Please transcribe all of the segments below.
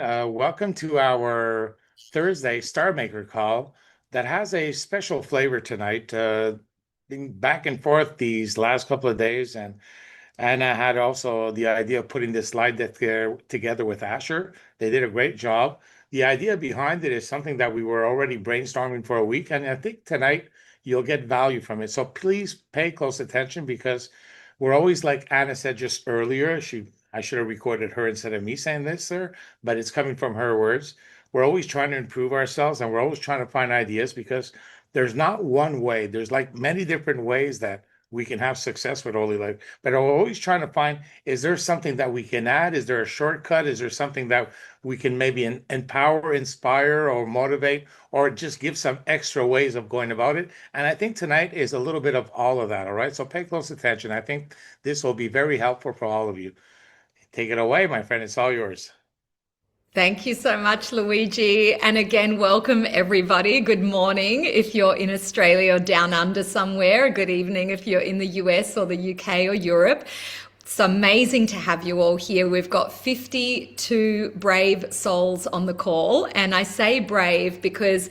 everyone. Welcome to our Thursday Star Maker call that has a special flavor tonight. Been back and forth these last couple of days, and Anna had also the idea of putting this slide deck there together with Asher. They did a great job. The idea behind it is something that we were already brainstorming for a week, and I think tonight you'll get value from it. So please pay close attention because we're always like Anna said just earlier. I should have recorded her instead of me saying this, sir, but it's coming from her words. We're always trying to improve ourselves and we're always trying to find ideas because there's not one way. There's like many different ways that we can have success with Holy Life. But we're always trying to find, is there something that we can add? Is there a shortcut? Is there something that we can maybe empower, inspire, or motivate, or just give some extra ways of going about it? And I think tonight is a little bit of all of that. All right. So pay close attention. I think this will be very helpful for all of you. Take it away, my friend. It's all yours. Thank you so much, Luigi. And again, welcome everybody. Good morning if you're in Australia or down under somewhere. Good evening if you're in the US or the UK or Europe. It's amazing to have you all here. We've got 52 brave souls on the call. And I say brave because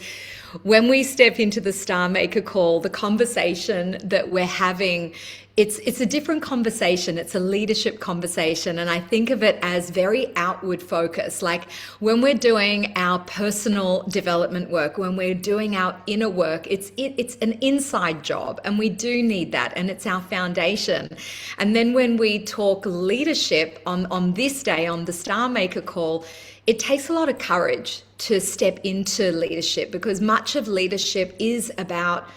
when we step into the Star Maker call, the conversation that we're having, it's a different conversation. It's a leadership conversation. And I think of it as very outward focused. Like when we're doing our personal development work, when we're doing our inner work, it's an inside job. And we do need that. And it's our foundation. And then when we talk leadership on this day, on the Star Maker call, it takes a lot of courage to step into leadership because much of leadership is about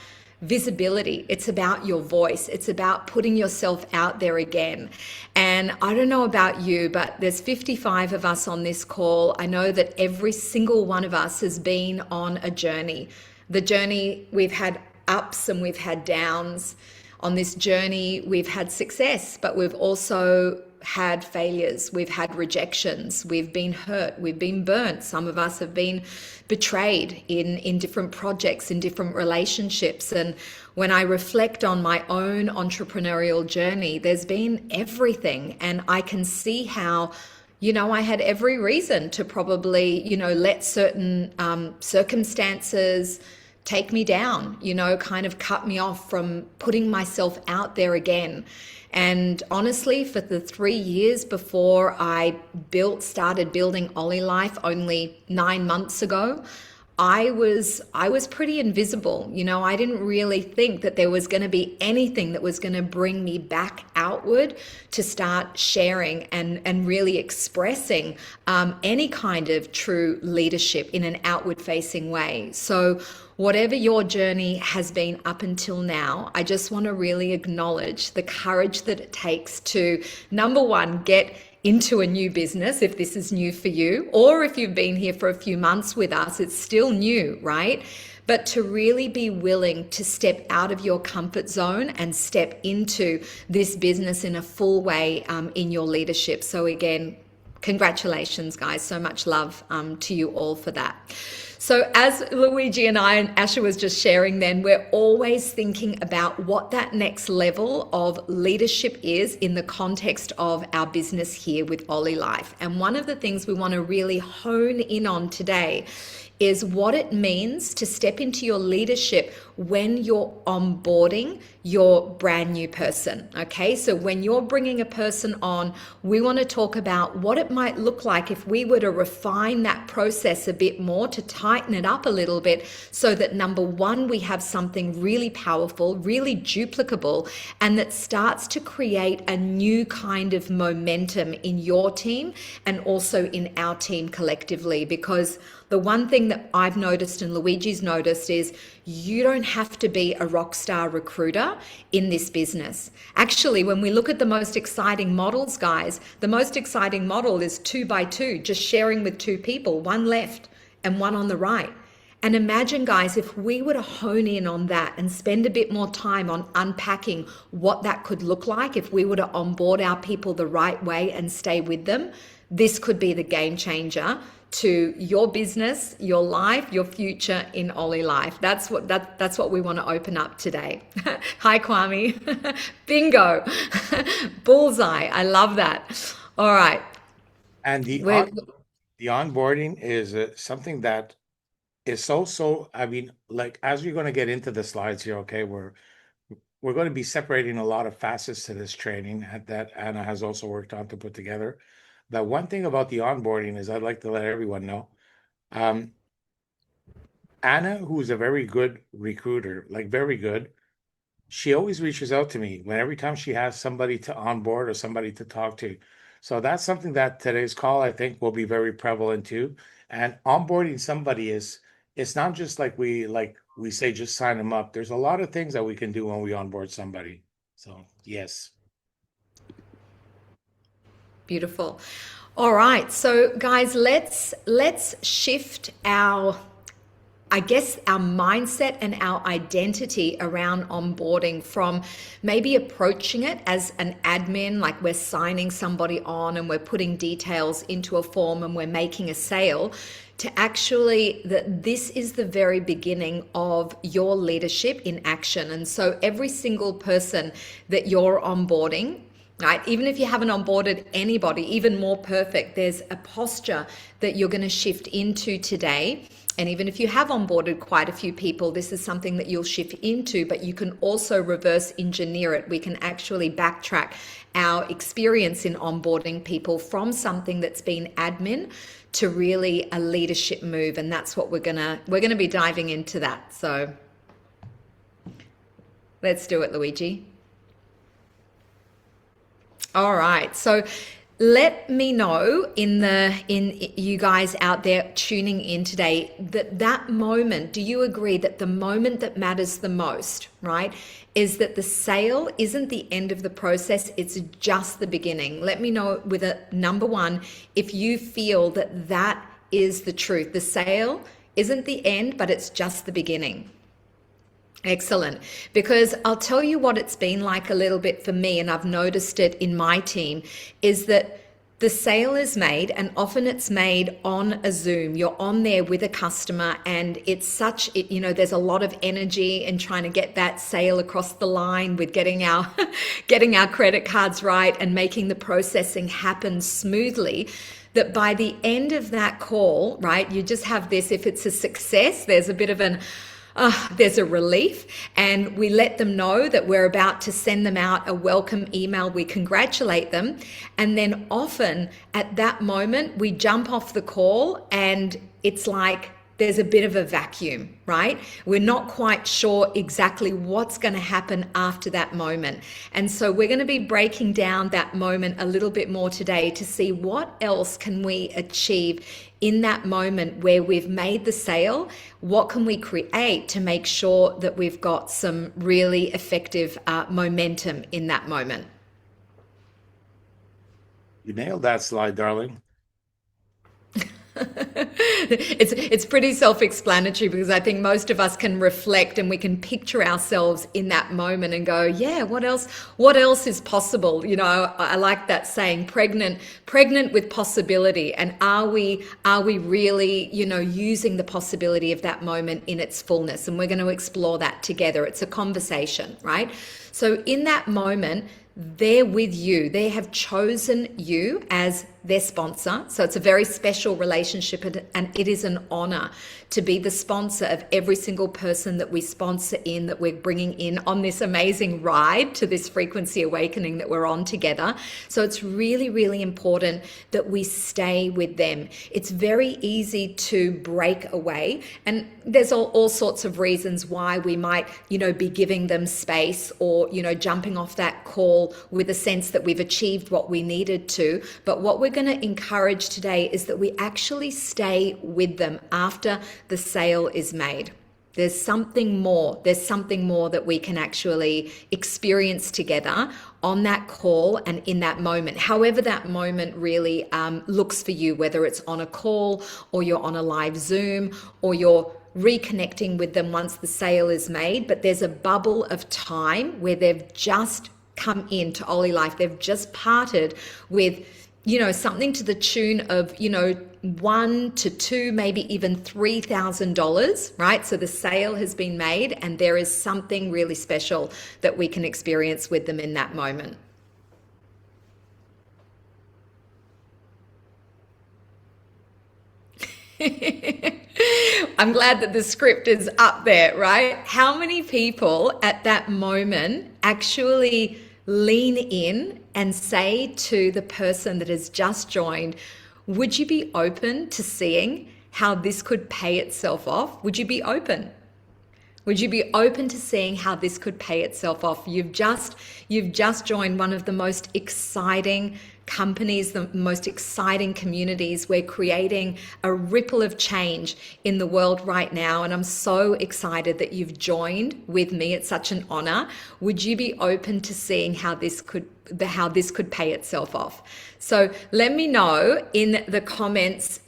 visibility. It's about your voice. It's about putting yourself out there again. And I don't know about you, but there's 55 of us on this call. I know that every single one of us has been on a journey. The journey, we've had ups and we've had downs. On this journey, we've had success, but we've also had failures, we've had rejections, we've been hurt, we've been burnt. Some of us have been betrayed in different projects, in different relationships. And when I reflect on my own entrepreneurial journey, there's been everything. And I can see how I had every reason to probably, let certain circumstances take me down, kind of cut me off from putting myself out there again. And honestly, for the 3 years before I started building Ollie Life only 9 months ago, I was pretty invisible. I didn't really think that there was going to be anything that was going to bring me back outward to start sharing and really expressing any kind of true leadership in an outward facing way. So whatever your journey has been up until now, I just want to really acknowledge the courage that it takes to, number one, get into a new business if this is new for you, or if you've been here for a few months with us, it's still new, right? But to really be willing to step out of your comfort zone and step into this business in a full way in your leadership. So again, congratulations, guys. So much love to you all for that. So as Luigi and I and Asher was just sharing then, we're always thinking about what that next level of leadership is in the context of our business here with Ollie Life. And one of the things we want to really hone in on today is what it means to step into your leadership when you're onboarding your brand new person. Okay, so when you're bringing a person on, we want to talk about what it might look like if we were to refine that process a bit more, to tighten it up a little bit, so that number one, we have something really powerful, really duplicable, and that starts to create a new kind of momentum in your team and also in our team collectively. Because the one thing that I've noticed and Luigi's noticed is you don't have to be a rock star recruiter in this business. Actually, when we look at the most exciting models, guys, the most exciting model is 2 by 2, just sharing with 2 people, one left and one on the right. And imagine, guys, if we were to hone in on that and spend a bit more time on unpacking what that could look like if we were to onboard our people the right way and stay with them, this could be the game changer to your business, your life, your future in Ollie Life. That's what we want to open up today. Hi, Kwame. Bingo. Bullseye. I love that. All right. And the We're, The onboarding is something that is so, I mean, like as we're going to get into the slides here, okay, we're going to be separating a lot of facets to this training that Anna has also worked on to put together. But one thing about the onboarding is I'd like to let everyone know. Um, Anna, who's a very good recruiter, like very good, she always reaches out to me when every time she has somebody to onboard or somebody to talk to. So that's something that today's call, I think, will be very prevalent too. And onboarding somebody is it's not just like we say just sign them up. There's a lot of things that we can do when we onboard somebody. So yes. Beautiful. All right. So guys, let's shift our, I guess, our mindset and our identity around onboarding from maybe approaching it as an admin, like we're signing somebody on and we're putting details into a form and we're making a sale, to actually that this is the very beginning of your leadership in action. And so every single person that you're onboarding, right? Even if you haven't onboarded anybody, even more perfect, there's a posture that you're going to shift into today. And even if you have onboarded quite a few people, this is something that you'll shift into, but you can also reverse engineer it. We can actually backtrack our experience in onboarding people from something that's been admin to really a leadership move. And that's what we're gonna be diving into that. So let's do it, Luigi. All right. So let me know in you guys out there tuning in today that moment, do you agree that the moment that matters the most, right, is that the sale isn't the end of the process, it's just the beginning? Let me know with a number one if you feel that that is the truth. The sale isn't the end, but it's just the beginning. Excellent. Because I'll tell you what it's been like a little bit for me, and I've noticed it in my team, is that the sale is made, and often it's made on a Zoom. You're on there with a customer, and there's a lot of energy in trying to get that sale across the line with getting our getting our credit cards right and making the processing happen smoothly. That by the end of that call, right, you just have this, if it's a success, there's a bit of there's a relief, and we let them know that we're about to send them out a welcome email. We congratulate them. And then often at that moment, we jump off the call and it's like there's a bit of a vacuum, right? We're not quite sure exactly what's going to happen after that moment. And so we're going to be breaking down that moment a little bit more today to see what else can we achieve in that moment where we've made the sale. What can we create to make sure that we've got some really effective momentum in that moment? You nailed that slide, darling. It's pretty self-explanatory, because I think most of us can reflect and we can picture ourselves in that moment and go, yeah, what else is possible? I like that saying, pregnant with possibility. And are we really, using the possibility of that moment in its fullness? And we're going to explore that together. It's a conversation, right? So in that moment, they're with you. They have chosen you as their sponsor. So it's a very special relationship, and it is an honor to be the sponsor of every single person that we sponsor in, that we're bringing in on this amazing ride to this frequency awakening that we're on together. So it's really, really important that we stay with them. It's very easy to break away, and there's all sorts of reasons why we might, be giving them space or, jumping off that call with a sense that we've achieved what we needed to. But what we're going to encourage today is that we actually stay with them after the sale is made. There's something more. There's something more that we can actually experience together on that call and in that moment. However that moment really looks for you, whether it's on a call or you're on a live Zoom or you're reconnecting with them once the sale is made. But there's a bubble of time where they've just come into Ollie Life. They've just parted with, something to the tune of, $1,000 to $2,000, maybe even $3,000, right? So the sale has been made, and there is something really special that we can experience with them in that moment. I'm glad that the script is up there, right? How many people at that moment actually lean in and say to the person that has just joined, would you be open to seeing how this could pay itself off? Would you be open? Would you be open to seeing how this could pay itself off? You've just joined one of the most exciting companies, the most exciting communities. We're creating a ripple of change in the world right now, and I'm so excited that you've joined with me. It's such an honor. Would you be open to seeing how this could pay itself off? So let me know in the comments,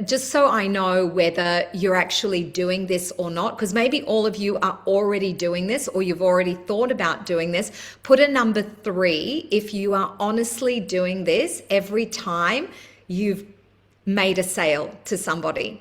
just so I know whether you're actually doing this or not, because maybe all of you are already doing this or you've already thought about doing this. Put a number 3 if you are honestly doing this every time you've made a sale to somebody.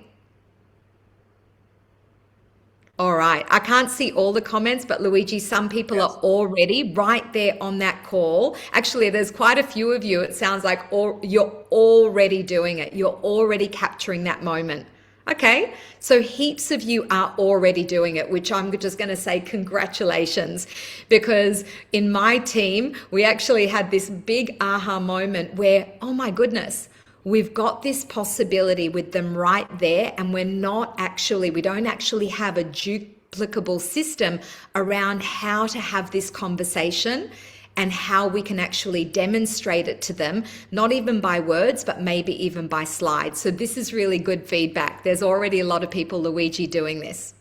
All right. I can't see all the comments, but Luigi, some people are Yes. already right there on that call. Actually, there's quite a few of you. It sounds like you're already doing it. You're already capturing that moment. Okay. So heaps of you are already doing it, which I'm just going to say congratulations, because in my team, we actually had this big aha moment where, oh my goodness, we've got this possibility with them right there, and we don't actually have a duplicable system around how to have this conversation and how we can actually demonstrate it to them, not even by words, but maybe even by slides. So this is really good feedback. There's already a lot of people, Luigi, doing this.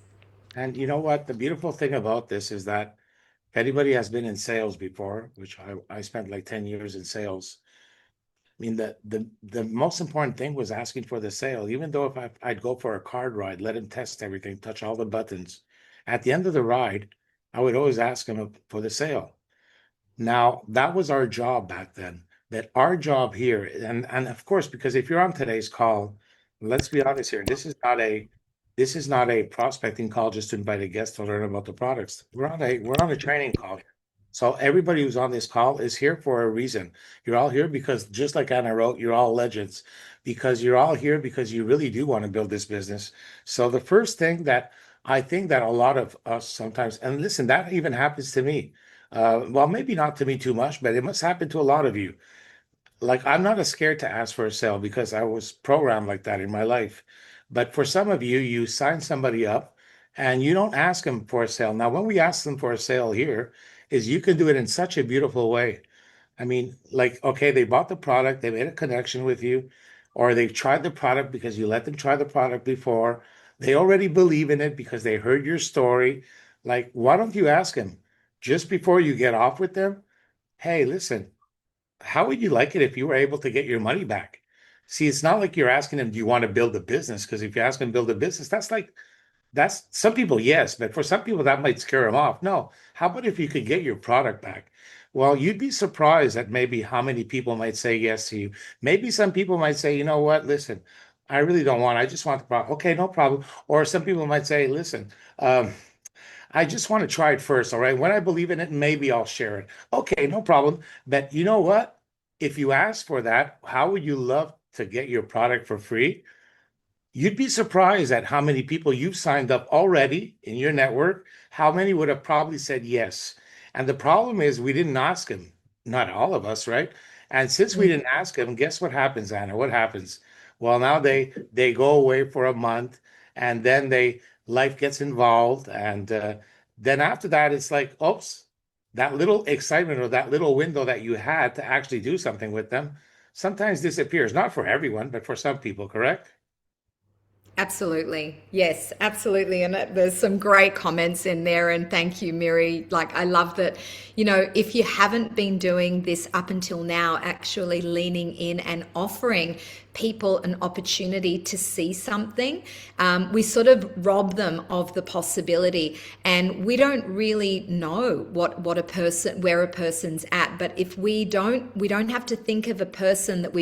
And you know what? The beautiful thing about this is that if anybody has been in sales before, which I spent like 10 years in sales, I mean, the most important thing was asking for the sale. Even though if I'd go for a card ride, let him test everything, touch all the buttons. At the end of the ride, I would always ask him for the sale. Now, that was our job back then. That our job here, and of course, because if you're on today's call, let's be honest here, this is not a prospecting call just to invite a guest to learn about the products. We're on a training call. So everybody who's on this call is here for a reason. You're all here because, just like Anna wrote, you're all legends, because you're all here because you really do want to build this business. So the first thing that I think that a lot of us sometimes, and listen, that even happens to me. Well, maybe not to me too much, but it must happen to a lot of you. Like, I'm not as scared to ask for a sale because I was programmed like that in my life. But for some of you, you sign somebody up and you don't ask them for a sale. Now, when we ask them for a sale here, is you can do it in such a beautiful way. I mean, like, okay, they bought the product, they made a connection with you, or they've tried the product because you let them try the product before. They already believe in it because they heard your story. Like, why don't you ask them just before you get off with them? Hey, listen, how would you like it if you were able to get your money back? See, it's not like you're asking them, do you want to build a business? Because if you ask them to build a business, that's some people, yes, but for some people that might scare them off. No, how about if you could get your product back? Well, you'd be surprised at maybe how many people might say yes to you. Maybe some people might say, you know what, listen, I really don't want, I just want the product. Okay, no problem. Or some people might say, listen, um, I just want to try it first. All right. When I believe in it, maybe I'll share it. Okay, no problem. But you know what? If you ask for that, how would you love to get your product for free? You'd be surprised at how many people you've signed up already in your network, how many would have probably said yes. And the problem is we didn't ask them, not all of us, right? And since we didn't ask them, guess what happens, Anna? What happens? Well, now they go away for a month, and then they life gets involved, and then after that, it's like, oops, that little excitement or that little window that you had to actually do something with them sometimes disappears. Not for everyone, but for some people, correct? Absolutely. Yes, absolutely. And there's some great comments in there. And thank you, Miri. Like, I love that, if you haven't been doing this up until now, actually leaning in and offering people an opportunity to see something, we sort of rob them of the possibility. And we don't really know where a person's at. But if we don't have to think of a person that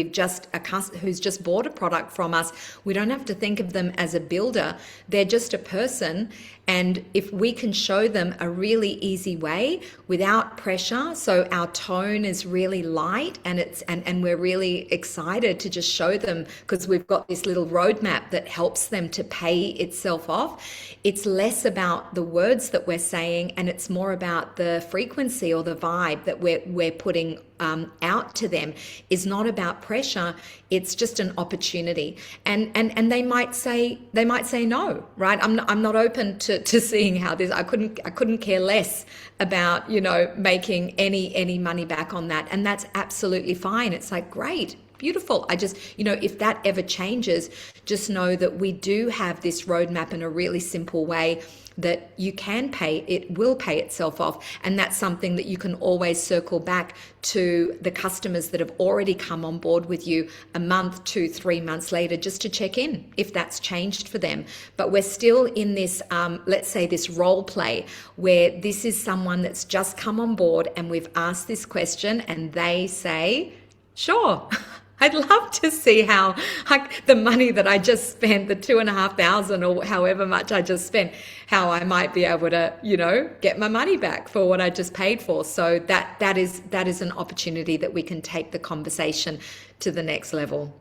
who's just bought a product from us. We don't have to think of them them as a builder. They're just a person. And if we can show them a really easy way without pressure, so our tone is really light and and we're really excited to just show them because we've got this little roadmap that helps them to pay itself off. It's less about the words that we're saying and it's more about the frequency or the vibe that we're putting out to them. Is not about pressure. It's just an opportunity. And they might say no, right? I'm not open to seeing how this. I couldn't care less about making any money back on that, and that's absolutely fine. It's like, great, beautiful. I just, if that ever changes, just know that we do have this roadmap in a really simple way that you can pay, it will pay itself off. And that's something that you can always circle back to the customers that have already come on board with you a month, 2, 3 months later, just to check in if that's changed for them. But we're still in this, let's say this role play where this is someone that's just come on board and we've asked this question and they say, sure. I'd love to see how the money that I just spent, the 2,500 or however much I just spent, how I might be able to, get my money back for what I just paid for. So that is an opportunity that we can take the conversation to the next level.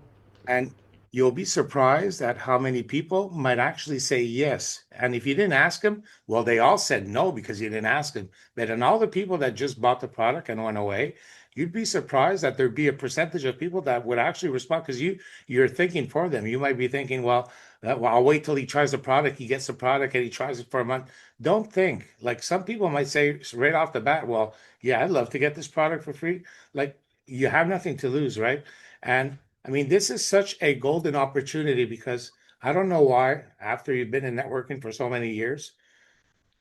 And you'll be surprised at how many people might actually say yes. And if you didn't ask them, well, they all said no because you didn't ask them. But in all the people that just bought the product and went away, you'd be surprised that there'd be a percentage of people that would actually respond because you're thinking for them. You might be thinking, well, I'll wait till he tries the product, he gets the product and he tries it for a month. Don't think. Like some people might say right off the bat, well, yeah, I'd love to get this product for free. Like you have nothing to lose, right? And I mean, this is such a golden opportunity because I don't know why, after you've been in networking for so many years,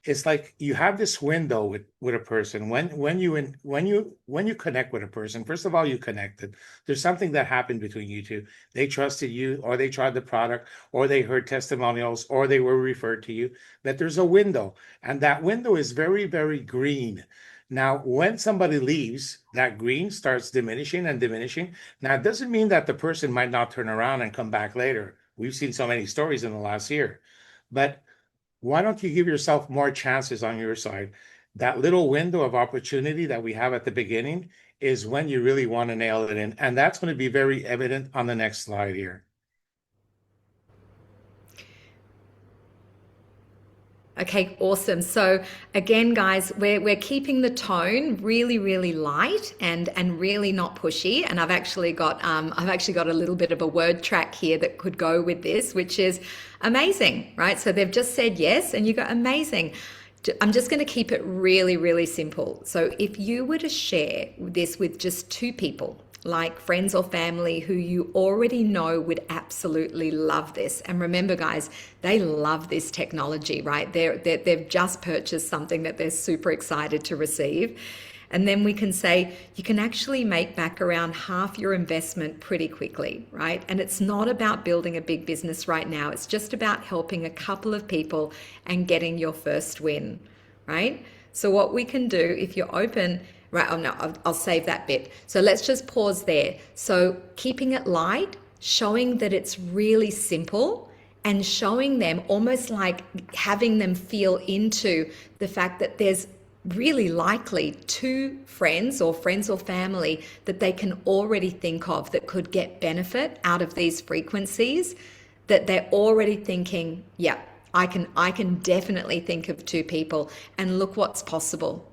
it's like you have this window with a person when you connect with a person. First of all, you connected. There's something that happened between you two. They trusted you, or they tried the product, or they heard testimonials, or they were referred to you. That there's a window, and that window is very, very green. Now, when somebody leaves, that green starts diminishing and diminishing. Now, it doesn't mean that the person might not turn around and come back later. We've seen so many stories in the last year, but why don't you give yourself more chances on your side? That little window of opportunity that we have at the beginning is when you really want to nail it in. And that's going to be very evident on the next slide here. Okay, awesome. So again, guys, we're keeping the tone really, really light and really not pushy. And I've actually got a little bit of a word track here that could go with this, which is amazing, right? So they've just said yes, and you go amazing. I'm just going to keep it really, really simple. So if you were to share this with just 2 people, like friends or family who you already know would absolutely love this. And remember, guys, they love this technology, right? They've just purchased something that they're super excited to receive. And then we can say, you can actually make back around half your investment pretty quickly, right? And it's not about building a big business right now. It's just about helping a couple of people and getting your first win, right? So what we can do, if you're open, right, oh no, I'll save that bit. So let's just pause there. So keeping it light, showing that it's really simple, and showing them almost like having them feel into the fact that there's really likely 2 friends or family that they can already think of that could get benefit out of these frequencies, that they're already thinking, yeah, I can definitely think of 2 people, and look what's possible.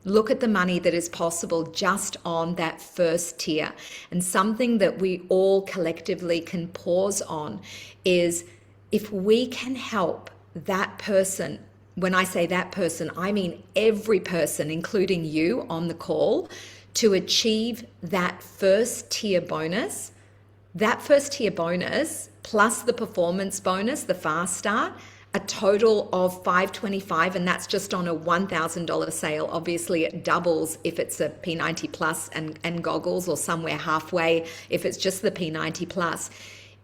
Look at the money that is possible just on that first tier. And something that we all collectively can pause on is if we can help that person. When I say that person, I mean every person, including you on the call, to achieve that first tier bonus. That first tier bonus plus the performance bonus, the fast start, a total of $525, and that's just on a $1,000 sale. Obviously, it doubles if it's a P90 Plus and goggles, or somewhere halfway if it's just the P90 Plus,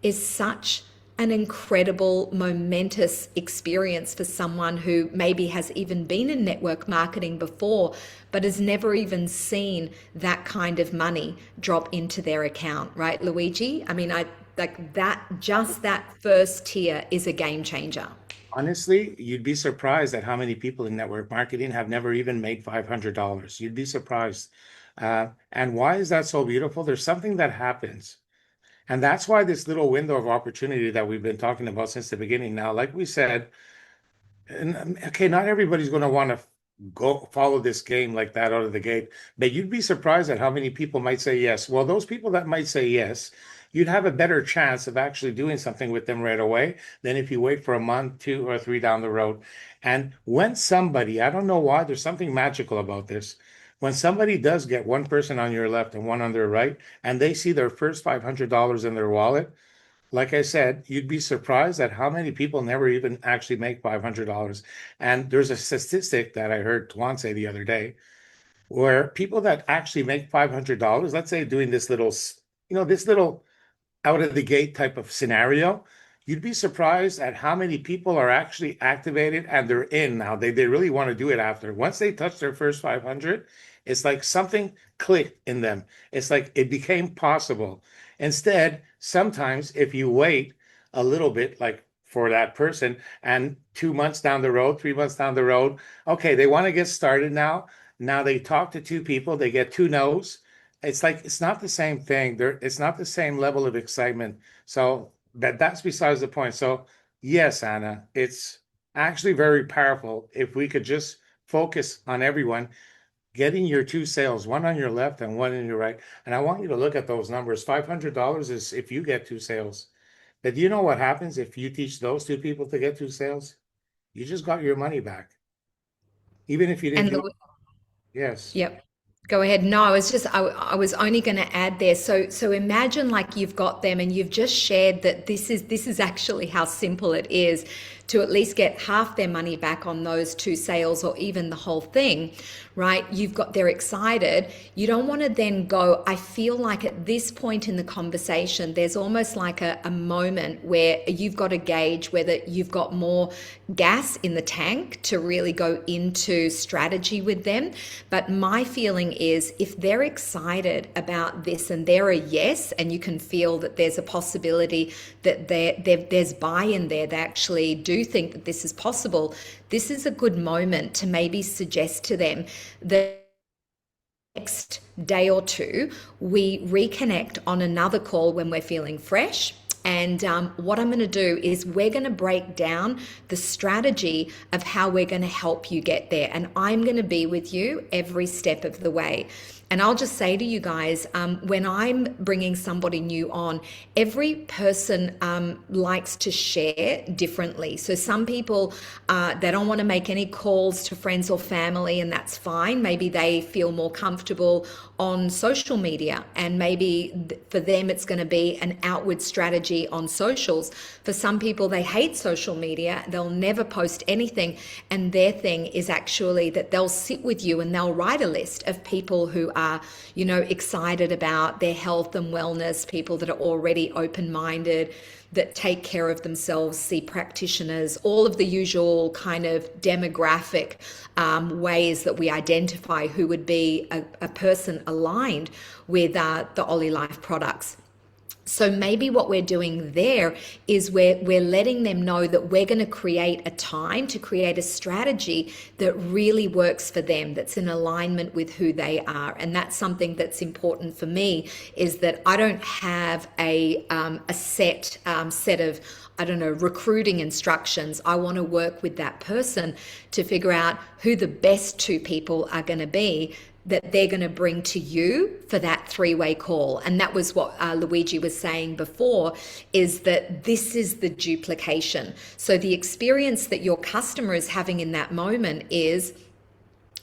is such an incredible, momentous experience for someone who maybe has even been in network marketing before, but has never even seen that kind of money drop into their account, right, Luigi? I mean, Like that, just that first tier is a game changer. Honestly, you'd be surprised at how many people in network marketing have never even made $500. You'd be surprised. And why is that so beautiful? There's something that happens. And that's why this little window of opportunity that we've been talking about since the beginning now, like we said, and okay, not everybody's going to want to go follow this game like that out of the gate, but you'd be surprised at how many people might say yes. Well, those people that might say yes, you'd have a better chance of actually doing something with them right away than if you wait for a month, 2 or 3 down the road. And when somebody, I don't know why, there's something magical about this. When somebody does get one person on your left and one on their right, and they see their first $500 in their wallet, like I said, you'd be surprised at how many people never even actually make $500. And there's a statistic that I heard Tuan say the other day where people that actually make $500, let's say doing this little, this little out of the gate type of scenario, you'd be surprised at how many people are actually activated and they're in now. They really want to do it after. Once they touch their first 500, it's like something clicked in them. It's like it became possible. Instead, sometimes if you wait a little bit, like for that person, and 2 months down the road, 3 months down the road, okay, they want to get started now. Now they talk to two people, they get two no's. It's like it's not the same thing. It's not the same level of excitement. So that's besides the point. So yes, Anna, it's actually very powerful if we could just focus on everyone getting your two sales, one on your left and one on your right. And I want you to look at those numbers. $500 is if you get two sales. But do you know what happens if you teach those two people to get two sales? You just got your money back, even if you didn't And do it. Yes. yep. Go ahead. No, I was only going to add there. So imagine like you've got them and you've just shared that this is actually how simple it is to at least get half their money back on those two sales or even the whole thing, right? They're excited. You don't want to then go, I feel like at this point in the conversation, there's almost like a moment where you've got to gauge whether you've got more gas in the tank to really go into strategy with them. But my feeling is if they're excited about this and they're a yes, and you can feel that there's a possibility that there's buy-in there, they actually do think that this is possible, this is a good moment to maybe suggest to them that next day or two, we reconnect on another call when we're feeling fresh. And what I'm going to do is we're going to break down the strategy of how we're going to help you get there. And I'm going to be with you every step of the way. And I'll just say to you guys, when I'm bringing somebody new on, every person likes to share differently. So some people, they don't want to make any calls to friends or family, and that's fine. Maybe they feel more comfortable on social media, and maybe for them it's going to be an outward strategy on socials. For some people, they hate social media. They'll never post anything, and their thing is actually that they'll sit with you and they'll write a list of people who are, excited about their health and wellness, people that are already open-minded, that take care of themselves, see practitioners, all of the usual kind of demographic ways that we identify who would be a person aligned with the Ollie Life products. So maybe what we're doing there is we're letting them know that we're going to create a time to create a strategy that really works for them, that's in alignment with who they are. And that's something that's important for me, is that I don't have a set of, I don't know, recruiting instructions. I want to work with that person to figure out who the best two people are going to be that they're going to bring to you for that three-way call. And that was what Luigi was saying before, is that this is the duplication. So the experience that your customer is having in that moment is,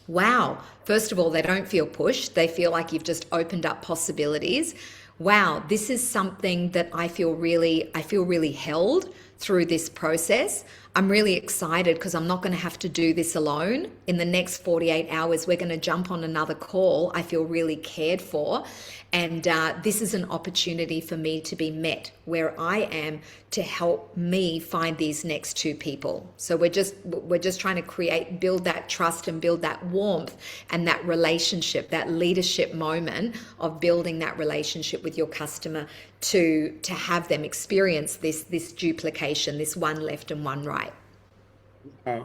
wow, first of all, they don't feel pushed. They feel like you've just opened up possibilities. Wow, this is something that I feel really held through this process. I'm really excited because I'm not going to have to do this alone. In the next 48 hours, we're going to jump on another call. I feel really cared for. And this is an opportunity for me to be met where I am to help me find these next two people. So we're just trying to build that trust and build that warmth and that relationship, that leadership moment of building that relationship with your customer to have them experience this duplication, this one left and one right. I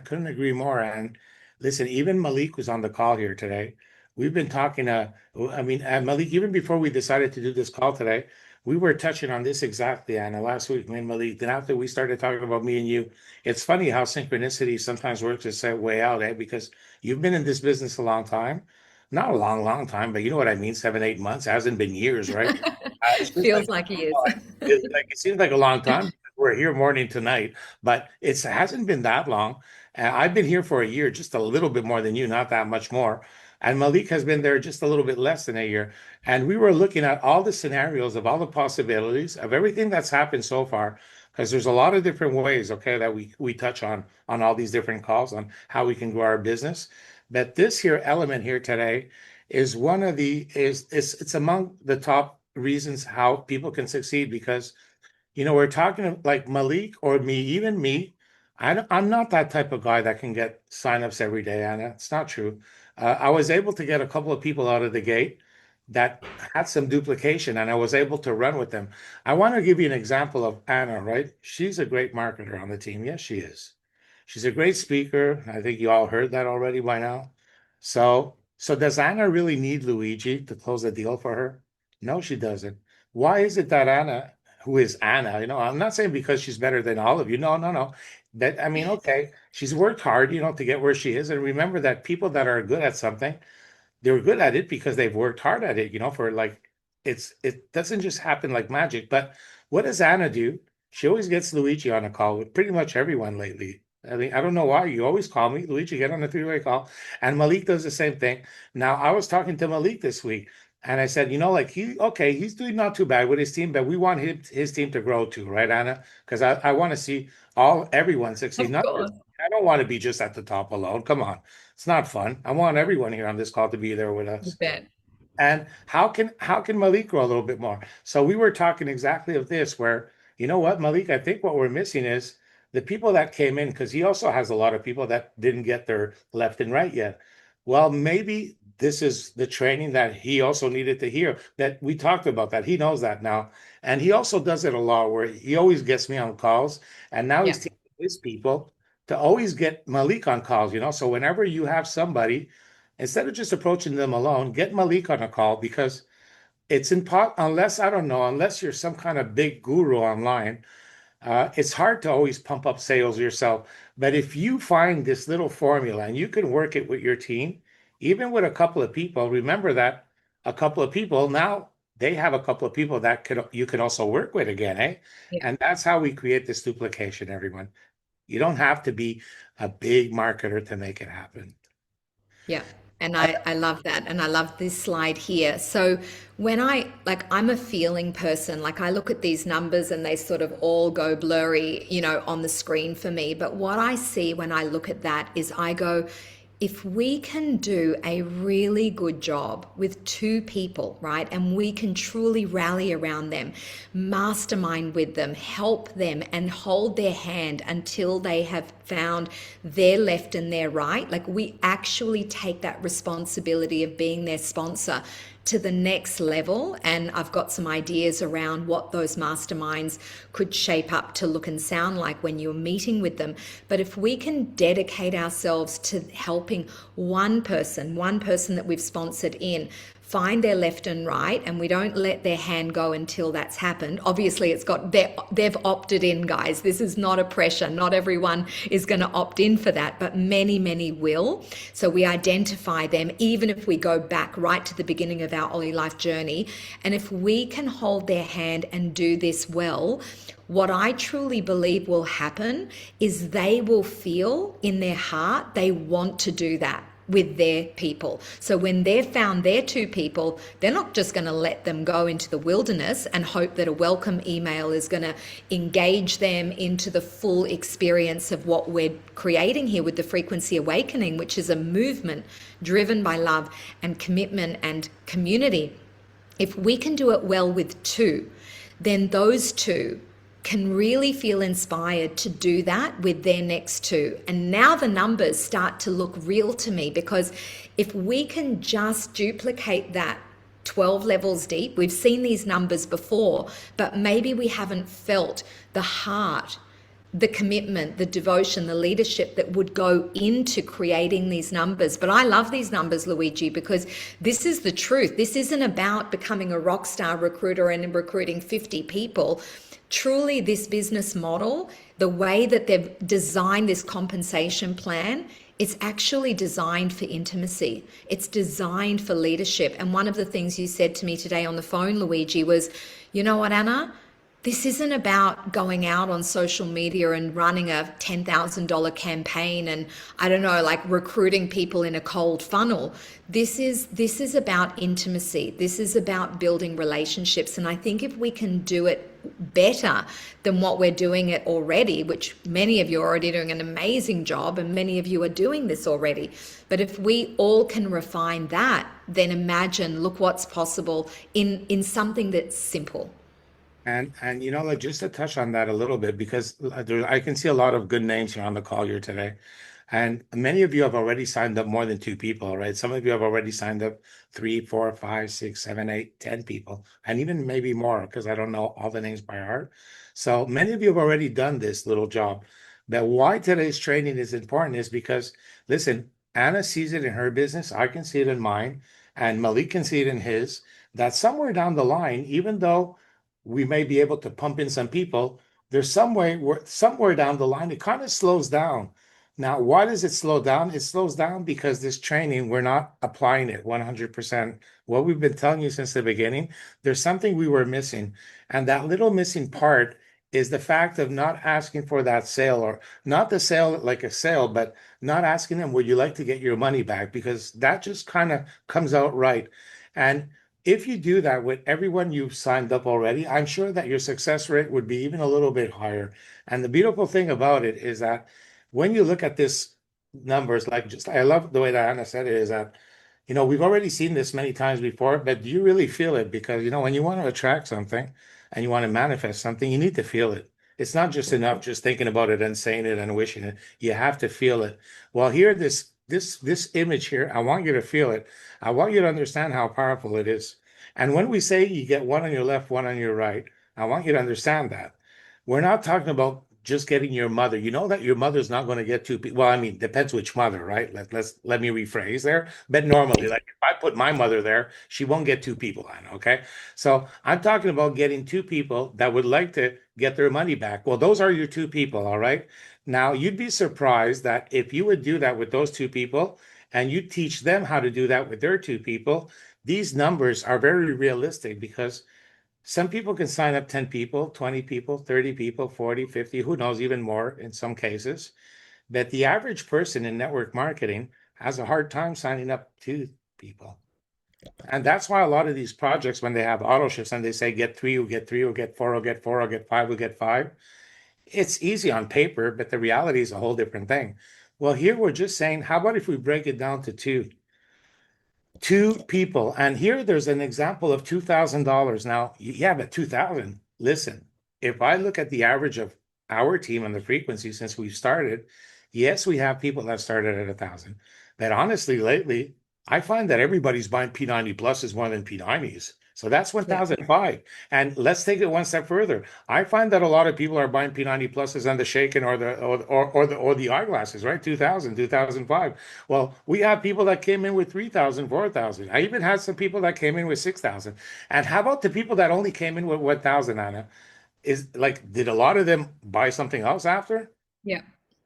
couldn't agree more. And listen, even Malik was on the call here today. We've been talking, Malik, even before we decided to do this call today, we were touching on this exactly, Anna, last week, me and Malik. Then after we started talking about me and you, it's funny how synchronicity sometimes works its way out, eh? Because you've been in this business a long time. Not a long, long time, but you know what I mean, 7, 8 months. It hasn't been years, right? It's just Feels like he is. it seems like a long time. We're here morning tonight, but it hasn't been that long. I've been here for a year, just a little bit more than you, not that much more. And Malik has been there just a little bit less than a year. And we were looking at all the scenarios of all the possibilities of everything that's happened so far, because there's a lot of different ways, okay, that we touch on all these different calls on how we can grow our business. But this here element here today is one of the is it's among the top reasons how people can succeed because we're talking like Malik or me, even me. I'm not that type of guy that can get signups every day, Anna. It's not true. I was able to get a couple of people out of the gate that had some duplication, and I was able to run with them. I want to give you an example of Anna, right? She's a great marketer on the team. Yes, she is. She's a great speaker. I think you all heard that already by now. So does Anna really need Luigi to close a deal for her? No, she doesn't. Why is it that Anna, who is Anna, I'm not saying because she's better than all of you. No, no, no. That I mean, okay, she's worked hard, to get where she is. And remember that people that are good at something, they're good at it because they've worked hard at it, for like it doesn't just happen like magic. But what does Anna do? She always gets Luigi on a call with pretty much everyone lately. I mean, I don't know why. You always call me, Luigi, get on a three-way call. And Malik does the same thing. Now, I was talking to Malik this week, and I said, like he's doing not too bad with his team, but we want his team to grow too, right, Anna? Because I want to see everyone succeed. Of course. I don't want to be just at the top alone. Come on. It's not fun. I want everyone here on this call to be there with us. You bet. And how can Malik grow a little bit more? So we were talking exactly of this, where you know what, Malik, I think what we're missing is the people that came in, because he also has a lot of people that didn't get their left and right yet. Well, maybe this is the training that he also needed to hear, that we talked about that. He knows that now. And he also does it a lot where he always gets me on calls. And now he's teaching his people to always get Malik on calls, So whenever you have somebody, instead of just approaching them alone, get Malik on a call, because it's unless you're some kind of big guru online, it's hard to always pump up sales yourself. But if you find this little formula and you can work it with your team, even with a couple of people, remember that a couple of people now they have a couple of people that you can also work with again, eh? Yeah. And that's how we create this duplication, everyone. You don't have to be a big marketer to make it happen. Yeah. And I love that. And I love this slide here. So when I'm a feeling person, like I look at these numbers and they sort of all go blurry, on the screen for me. But what I see when I look at that is I go, if we can do a really good job with two people, right, and we can truly rally around them, mastermind with them, help them, and hold their hand until they have found their left and their right, like we actually take that responsibility of being their sponsor to the next level. And I've got some ideas around what those masterminds could shape up to look and sound like when you're meeting with them. But if we can dedicate ourselves to helping one person that we've sponsored in, find their left and right, and we don't let their hand go until that's happened. Obviously, they've opted in, guys. This is not a pressure. Not everyone is going to opt in for that, but many, many will. So we identify them, even if we go back right to the beginning of our Ollie Life journey. And if we can hold their hand and do this well, what I truly believe will happen is they will feel in their heart they want to do that with their people. So when they've found their two people, they're not just going to let them go into the wilderness and hope that a welcome email is going to engage them into the full experience of what we're creating here with the Frequency Awakening, which is a movement driven by love and commitment and community. If we can do it well with two, then those two can really feel inspired to do that with their next two. And now the numbers start to look real to me, because if we can just duplicate that 12 levels deep, we've seen these numbers before, but maybe we haven't felt the heart, the commitment, the devotion, the leadership that would go into creating these numbers. But I love these numbers, Luigi, because this is the truth. This isn't about becoming a rock star recruiter and recruiting 50 people. Truly, this business model, the way that they've designed this compensation plan, it's actually designed for intimacy. It's designed for leadership. And one of the things you said to me today on the phone, Luigi, was, you know what, Anna? This isn't about going out on social media and running a $10,000 campaign and, I don't know, like recruiting people in a cold funnel. This is about intimacy. This is about building relationships. And I think if we can do it better than what we're doing it already, which many of you are already doing an amazing job and many of you are doing this already. But if we all can refine that, then imagine, look what's possible in something that's simple. And like just to touch on that a little bit, because I can see a lot of good names here on the call here today. And many of you have already signed up more than two people, right? Some of you have already signed up three, four, five, six, seven, eight, 10 people, and even maybe more, because I don't know all the names by heart. So many of you have already done this little job. But why today's training is important is because, listen, Anna sees it in her business, I can see it in mine, and Malik can see it in his, that somewhere down the line, even though we may be able to pump in some people, there's some way where somewhere down the line it kind of slows down. Now, why does it slow down? It slows down because this training, we're not applying it 100%. What we've been telling you since the beginning, there's something we were missing. And that little missing part is the fact of not asking for that sale, or not the sale like a sale, but not asking them, would you like to get your money back? Because that just kind of comes out right. And if you do that with everyone you've signed up already, I'm sure that your success rate would be even a little bit higher. And the beautiful thing about it is that when you look at this numbers, like just I love the way that Anna said it, is that we've already seen this many times before, but do you really feel it? Because when you want to attract something and you want to manifest something, you need to feel it. It's not just enough just thinking about it and saying it and wishing it. You have to feel it. Well, here, this image here, I want you to feel it. I want you to understand how powerful it is. And when we say you get one on your left, one on your right, I want you to understand that. We're not talking about just getting your mother. You know that your mother's not going to get two people. Well, I mean, depends which mother, right? Let me rephrase there. But normally, like if I put my mother there, she won't get two people on, okay? So I'm talking about getting two people that would like to get their money back. Well, those are your two people, all right? Now, you'd be surprised that if you would do that with those two people and you teach them how to do that with their two people, these numbers are very realistic, because some people can sign up 10 people, 20 people, 30 people, 40, 50, who knows, even more in some cases. But the average person in network marketing has a hard time signing up two people. And that's why a lot of these projects, when they have auto shifts and they say get three, or get three, or get four, or get four, or get five, or get five, it's easy on paper, but the reality is a whole different thing. Well, here we're just saying, how about if we break it down to two people? And here there's an example of $2,000. Now, yeah, but 2,000, listen, if I look at the average of our team and the frequency since we've started, yes, we have people that started at 1,000. But honestly, lately, I find that everybody's buying P90 pluses more than P90s. So that's Yeah. 1,005. And let's take it one step further. I find that a lot of people are buying P90 pluses and the shaken or the eyeglasses, right? 2,000, 2,005. Well, we have people that came in with 3,000, 4,000. I even had some people that came in with 6,000. And how about the people that only came in with 1,000, Anna? Is like, did a lot of them buy something else after? Yeah.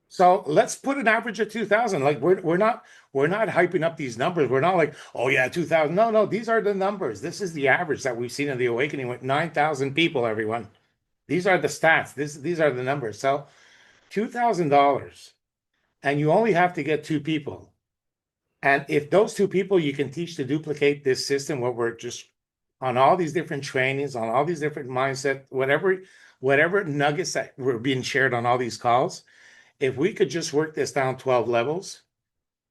So let's put an average of 2,000. Like we're not hyping up these numbers. We're not like, oh yeah, 2,000. No, no, these are the numbers. This is the average that we've seen in the awakening with 9,000 people, everyone. These are the stats. These are the numbers. So $2,000, and you only have to get two people. And if those two people you can teach to duplicate this system, what we're just on all these different trainings, on all these different mindset, whatever nuggets that were being shared on all these calls, if we could just work this down 12 levels,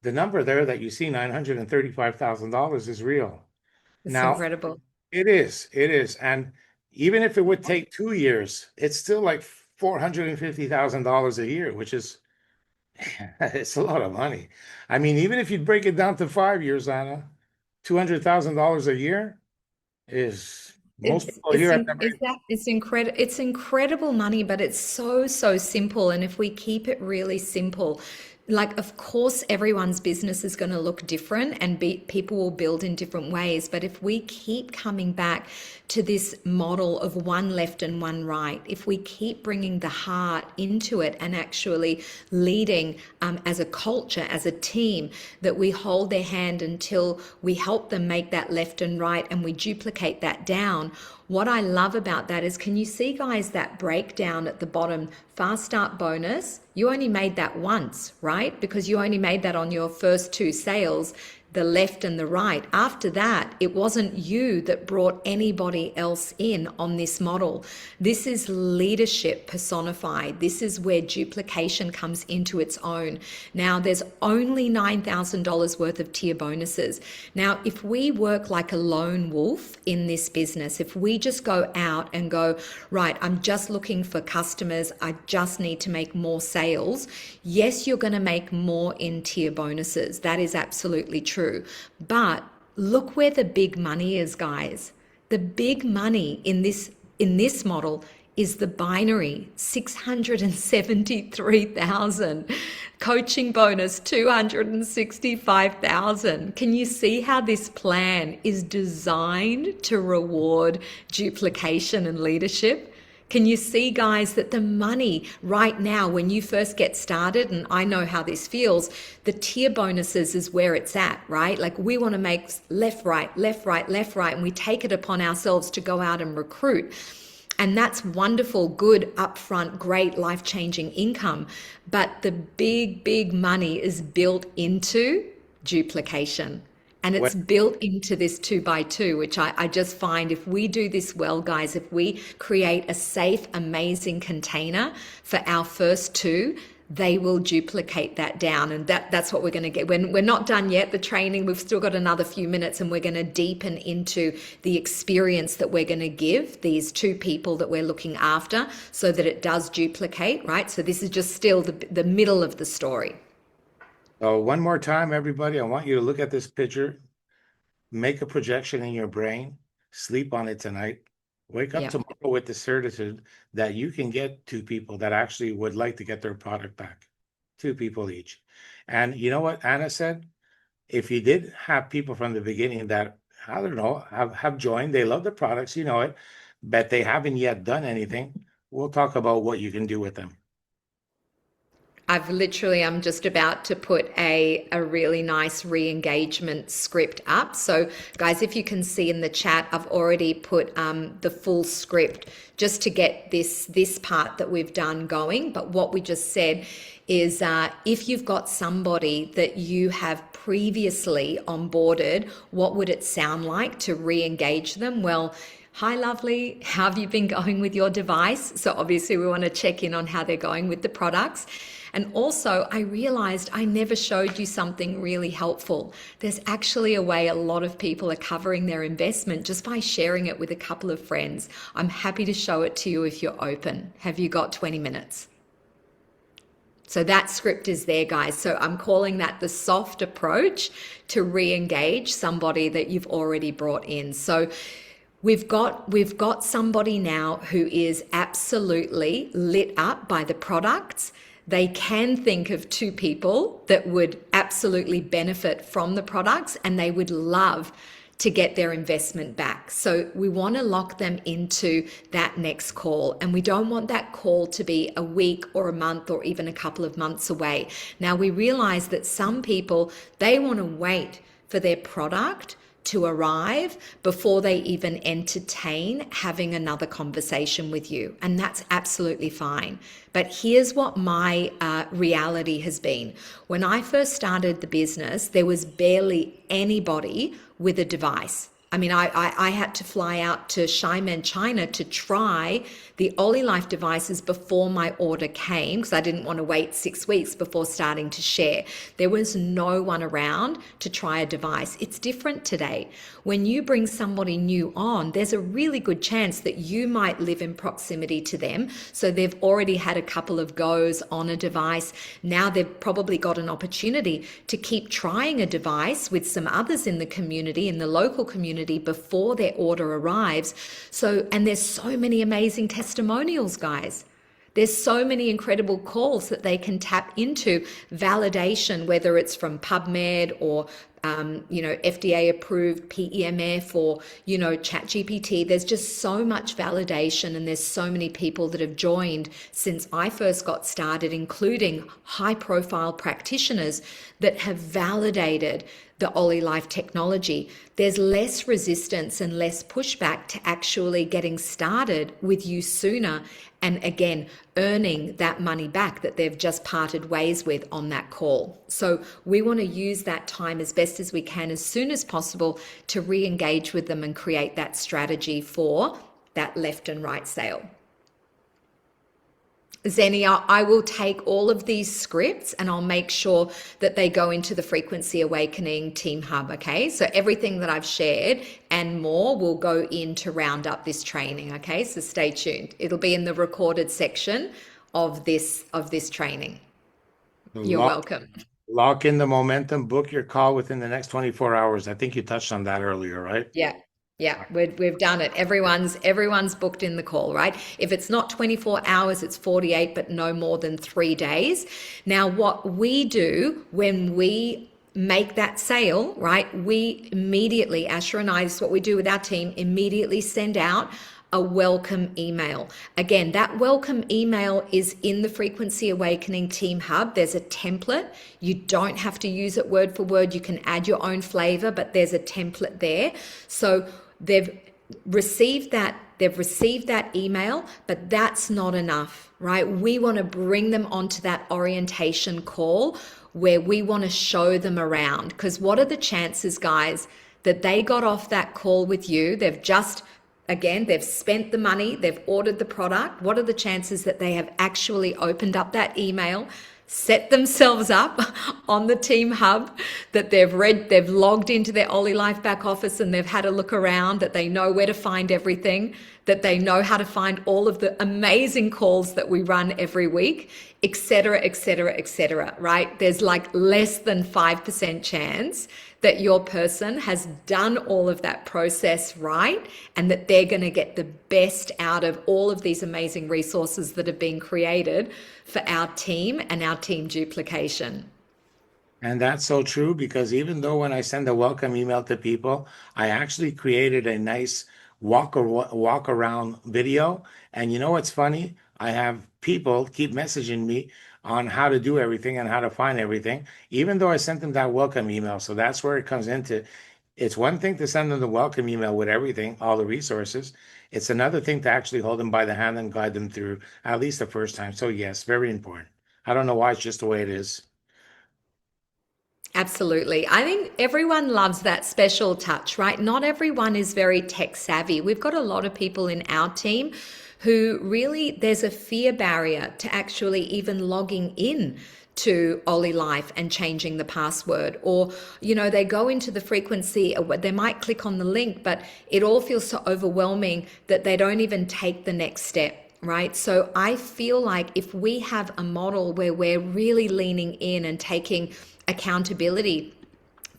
the number there that you see, $935,000, is real. It's Now, incredible. It is. It is. And even if it would take 2 years, it's still like $450,000 a year, which is it's a lot of money. I mean, even if you break it down to 5 years, Anna, $200,000 a year is most It's people here have never. it's incredible. It's incredible money, but it's so so simple. And if we keep it really simple, like of course everyone's business is going to look different, and people will build in different ways. But if we keep coming back to this model of one left and one right, if we keep bringing the heart into it and actually leading as a culture, as a team, that we hold their hand until we help them make that left and right and we duplicate that down. What I love about that is, can you see, guys, that breakdown at the bottom? Fast start bonus, you only made that once, right? Because you only made that on your first two sales, the left and the right. After that, it wasn't you that brought anybody else in on this model. This is leadership personified. This is where duplication comes into its own. Now, there's only $9,000 worth of tier bonuses. Now, if we work like a lone wolf in this business, if we just go out and go, right, I'm just looking for customers, I just need to make more sales. Yes, you're going to make more in tier bonuses. That is absolutely true. But look where the big money is, guys. The big money in this model is the binary, 673,000. Coaching bonus, 265,000. Can you see how this plan is designed to reward duplication and leadership? Can you see, guys, that the money right now, when you first get started, and I know how this feels, the tier bonuses is where it's at, right? Like we want to make left, right, left, right, left, right, and we take it upon ourselves to go out and recruit. And that's wonderful, good, upfront, great, life-changing income. But the big, big money is built into duplication. And it's built into this 2x2, which I just find, if we do this well, guys, if we create a safe, amazing container for our first two, they will duplicate that down. And that's what we're going to get. We're not done yet, the training. We've still got another few minutes, and we're going to deepen into the experience that we're going to give these two people that we're looking after so that it does duplicate, right? So this is just still the middle of the story. So one more time, everybody, I want you to look at this picture, make a projection in your brain, sleep on it tonight, wake up Yep. tomorrow with the certitude that you can get two people that actually would like to get their product back, two people each. And you know what Anna said? If you did have people from the beginning that, I don't know, have joined, they love the products, you know it, but they haven't yet done anything, we'll talk about what you can do with them. I'm just about to put a really nice re-engagement script up. So guys, if you can see in the chat, I've already put the full script just to get this part that we've done going. But what we just said is if you've got somebody that you have previously onboarded, what would it sound like to re-engage them? Well, hi, lovely. How have you been going with your device? So obviously we want to check in on how they're going with the products. And also, I realized I never showed you something really helpful. There's actually a way a lot of people are covering their investment just by sharing it with a couple of friends. I'm happy to show it to you if you're open. Have you got 20 minutes? So that script is there, guys. So I'm calling that the soft approach to re-engage somebody that you've already brought in. So we've got somebody now who is absolutely lit up by the products. They can think of two people that would absolutely benefit from the products, and they would love to get their investment back. So we want to lock them into that next call, and we don't want that call to be a week or a month or even a couple of months away. Now, we realize that some people, they want to wait for their product to arrive before they even entertain having another conversation with you. And that's absolutely fine. But here's what my reality has been. When I first started the business, there was barely anybody with a device. I mean, I had to fly out to Xiamen, China to try the OliLife devices before my order came because I didn't want to wait 6 weeks before starting to share. There was no one around to try a device. It's different today. When you bring somebody new on, there's a really good chance that you might live in proximity to them. So they've already had a couple of goes on a device. Now they've probably got an opportunity to keep trying a device with some others in the community, in the local community, before their order arrives. So, and there's so many amazing testimonials, guys. There's so many incredible calls that they can tap into validation, whether it's from PubMed or FDA approved PEMF or, ChatGPT. There's just so much validation, and there's so many people that have joined since I first got started, including high profile practitioners that have validated the OliLife technology. There's less resistance and less pushback to actually getting started with you sooner, and again, earning that money back that they've just parted ways with on that call. So we want to use that time as best as we can, as soon as possible, to re-engage with them and create that strategy for that left and right sale. Xenia, I will take all of these scripts and I'll make sure that they go into the Frequency Awakening Team Hub, okay? So everything that I've shared and more will go in to round up this training, okay? So stay tuned. It'll be in the recorded section of this training. You're welcome. Lock in the momentum, book your call within the next 24 hours. I think you touched on that earlier, right? Yeah, we've done it. Everyone's booked in the call, right? If it's not 24 hours, it's 48, but no more than 3 days. Now, what we do when we make that sale, right? We immediately, Asher and I, this is what we do with our team, immediately send out a welcome email. Again, that welcome email is in the Frequency Awakening Team Hub. There's a template. You don't have to use it word for word. You can add your own flavor, but there's a template there. So they've received that email, but that's not enough, right? We want to bring them onto that orientation call where we want to show them around. Because what are the chances, guys, that they got off that call with you? They've spent the money, they've ordered the product. What are the chances that they have actually opened up that email, set themselves up on the Team Hub, that they've logged into their OliLife back office and they've had a look around, that they know where to find everything, that they know how to find all of the amazing calls that we run every week, et cetera, et cetera, et cetera, right? There's like less than 5% chance that your person has done all of that process right, and that they're going to get the best out of all of these amazing resources that have been created for our team and our team duplication. And that's so true, because even though when I send a welcome email to people, I actually created a nice walk around video. And you know what's funny? I have people keep messaging me on how to do everything and how to find everything, even though I sent them that welcome email. So that's where it comes into. It's one thing to send them the welcome email with everything, all the resources. It's another thing to actually hold them by the hand and guide them through at least the first time. So yes, very important. I don't know why, it's just the way it is. Absolutely. I think everyone loves that special touch, right? Not everyone is very tech savvy. We've got a lot of people in our team who really, there's a fear barrier to actually even logging in to OliLife and changing the password, or they go into the frequency, they might click on the link, but it all feels so overwhelming that they don't even take the next step, right? So I feel like if we have a model where we're really leaning in and taking accountability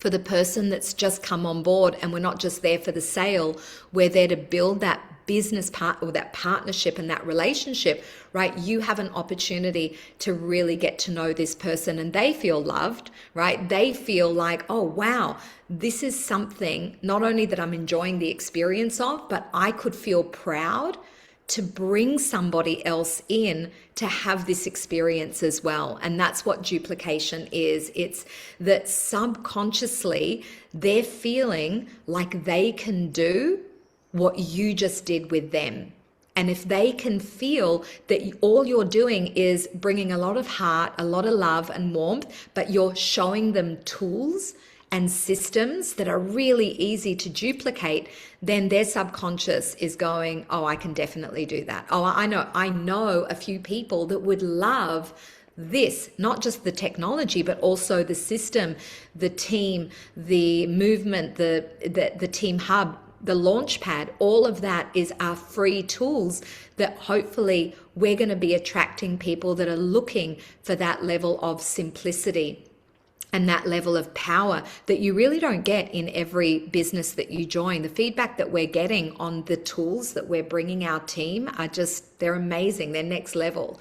for the person that's just come on board, and we're not just there for the sale, we're there to build that business part or that partnership and that relationship, right? You have an opportunity to really get to know this person, and they feel loved, right? They feel like, oh, wow, this is something not only that I'm enjoying the experience of, but I could feel proud to bring somebody else in to have this experience as well. And that's what duplication is. It's that subconsciously they're feeling like they can do what you just did with them. And if they can feel that all you're doing is bringing a lot of heart, a lot of love and warmth, but you're showing them tools and systems that are really easy to duplicate, then their subconscious is going, oh, I can definitely do that. Oh, I know a few people that would love this, not just the technology, but also the system, the team, the movement, the team hub, the launch pad. All of that is our free tools that hopefully we're going to be attracting people that are looking for that level of simplicity and that level of power that you really don't get in every business that you join. The feedback that we're getting on the tools that we're bringing our team are just, they're amazing. They're next level.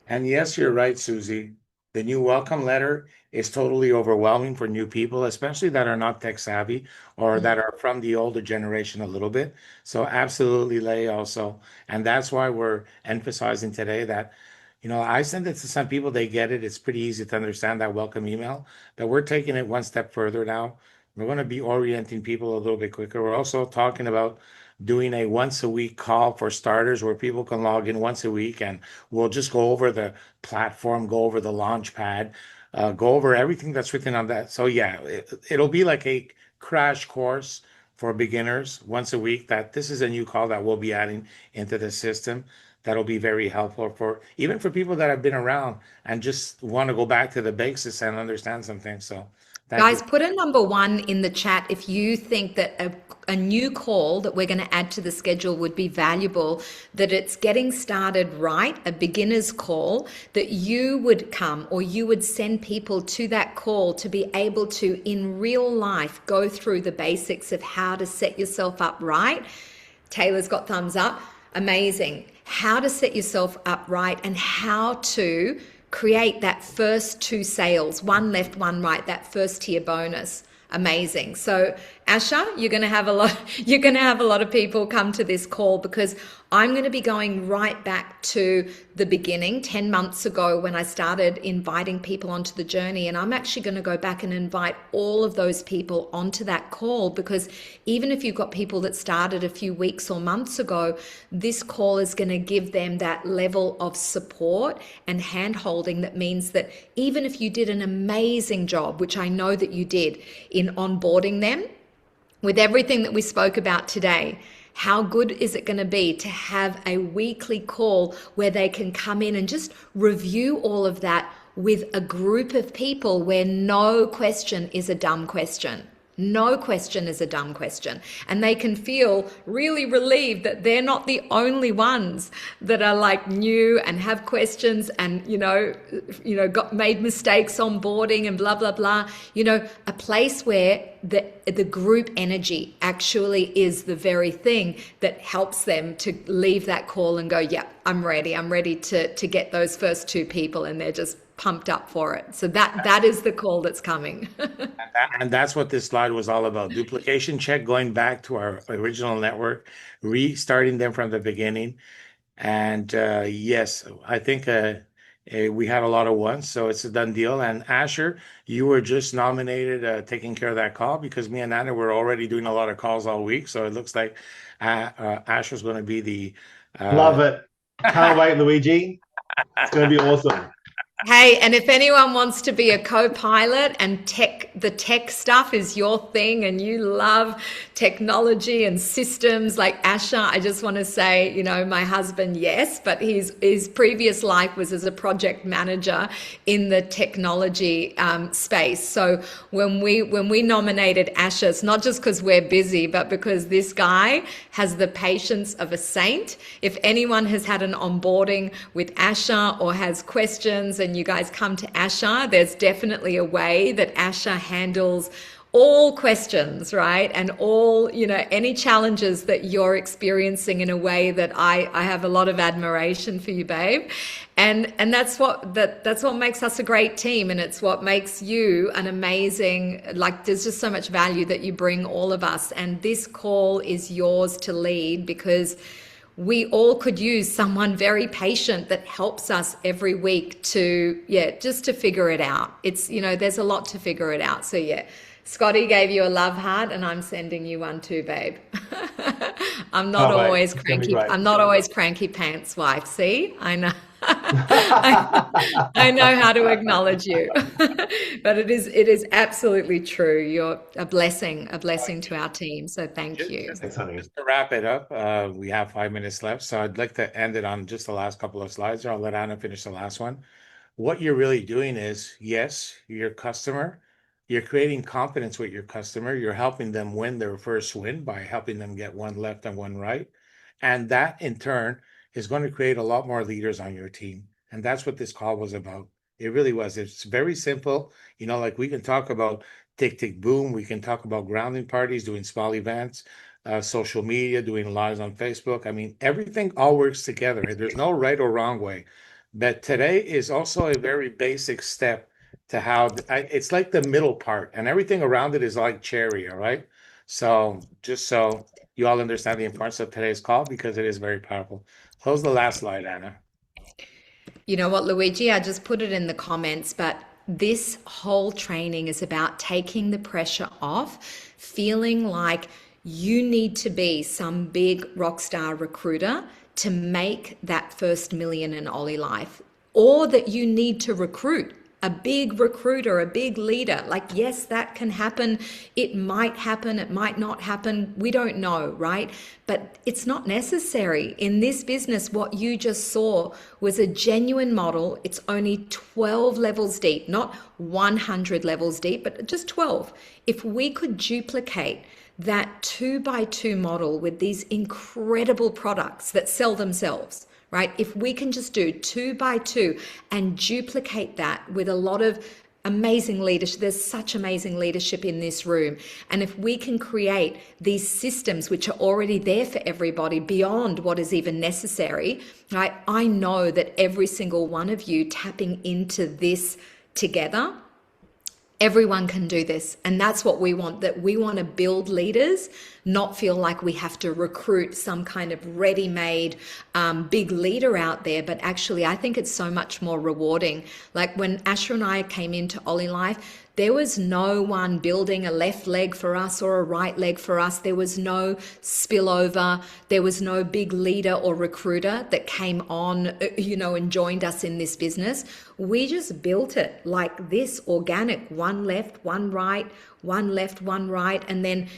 And yes, you're right, Susie. The new welcome letter is totally overwhelming for new people, especially that are not tech savvy or that are from the older generation a little bit. So absolutely, Lay also. And that's why we're emphasizing today that, I send it to some people, they get it. It's pretty easy to understand that welcome email, but we're taking it one step further now. We're going to be orienting people a little bit quicker. We're also talking about doing a once a week call for starters where people can log in once a week and we'll just go over the platform, go over the launch pad, go over everything that's written on that. So yeah, it'll be like a crash course for beginners once a week. That this is a new call that we'll be adding into the system. That'll be very helpful for even for people that have been around and just want to go back to the basics and understand some things. So thank you. Guys, put a number one in the chat if you think that a new call that we're going to add to the schedule would be valuable, that it's getting started right, a beginner's call, that you would come or you would send people to that call to be able to, in real life, go through the basics of how to set yourself up right. Taylor's got thumbs up. Amazing. How to set yourself up right and how to create that first two sales, one left, one right, that first tier bonus. Amazing. So Asha, you're going to have a lot of people come to this call because I'm going to be going right back to the beginning 10 months ago when I started inviting people onto the journey. And I'm actually going to go back and invite all of those people onto that call because even if you've got people that started a few weeks or months ago, this call is going to give them that level of support and hand holding that means that even if you did an amazing job, which I know that you did in onboarding them, with everything that we spoke about today, how good is it going to be to have a weekly call where they can come in and just review all of that with a group of people where no question is a dumb question? No question is a dumb question. And they can feel really relieved that they're not the only ones that are like new and have questions and, got made mistakes on boarding and blah, blah, blah. A place where the group energy actually is the very thing that helps them to leave that call and go, yeah, I'm ready. I'm ready to get those first two people and they're just pumped up for it. So that is the call that's coming. And that's what this slide was all about. Duplication check, going back to our original network, restarting them from the beginning. And yes, I think we had a lot of ones, so it's a done deal. And Asher, you were just nominated, taking care of that call because me and Anna were already doing a lot of calls all week. So it looks like Asher's going to be the. Love it. Can't wait, Luigi. It's going to be awesome. Hey, and if anyone wants to be a co-pilot and the tech stuff is your thing and you love technology and systems like Asha, I just want to say, my husband, yes, but his previous life was as a project manager in the technology space. So when we nominated Asha, it's not just because we're busy, but because this guy has the patience of a saint. If anyone has had an onboarding with Asha or has questions and you guys come to Asha, there's definitely a way that Asha handles all questions, right? And all, any challenges that you're experiencing in a way that I have a lot of admiration for you, babe. And that's what makes us a great team. And it's what makes you an amazing, there's just so much value that you bring all of us. And this call is yours to lead because we all could use someone very patient that helps us every week just to figure it out. It's, there's a lot to figure it out. So yeah, Scotty gave you a love heart and I'm sending you one too, babe. I'm not always cranky. I'm not always cranky pants wife. See, I know. I know how to acknowledge you. But it is absolutely true. You're a blessing to our team. So thank you. Just, Thanks, honey. just to wrap it up, we have 5 minutes left, so I'd like to end it on just the last couple of slides, or I'll let Anna finish the last one. What you're really doing is, yes, your customer, you're creating confidence with your customer. You're helping them win their first win by helping them get one left and one right. And that in turn is going to create a lot more leaders on your team. And that's what this call was about. It really was. It's very simple. Like we can talk about Tick Tick Boom. We can talk about grounding parties, doing small events, social media, doing lives on Facebook. I mean, everything all works together. There's no right or wrong way. But today is also a very basic step to how it's like the middle part, and everything around it is like cherry. All right. So just so you all understand the importance of today's call, because it is very powerful. Close the last slide, Anna. You know what, Luigi? I just put it in the comments, but this whole training is about taking the pressure off, feeling like you need to be some big rock star recruiter to make that first million in Ollie Life, or that you need to recruit a big recruiter, a big leader. Like, yes, that can happen. It might happen. It might not happen. We don't know, right? But it's not necessary. In this business, what you just saw was a genuine model. It's only 12 levels deep, not 100 levels deep, but just 12. If we could duplicate that 2x2 model with these incredible products that sell themselves, right? If we can just do 2x2 and duplicate that with a lot of amazing leadership, there's such amazing leadership in this room. And if we can create these systems which are already there for everybody beyond what is even necessary, right? I know that every single one of you tapping into this together, everyone can do this. And that's what we want, that we want to build leaders, not feel like we have to recruit some kind of ready-made big leader out there. But actually, I think it's so much more rewarding. Like when Asher and I came into Ollie Life, there was no one building a left leg for us or a right leg for us. There was no spillover. There was no big leader or recruiter that came on, and joined us in this business. We just built it like this, organic, one left, one right, one left, one right. And then,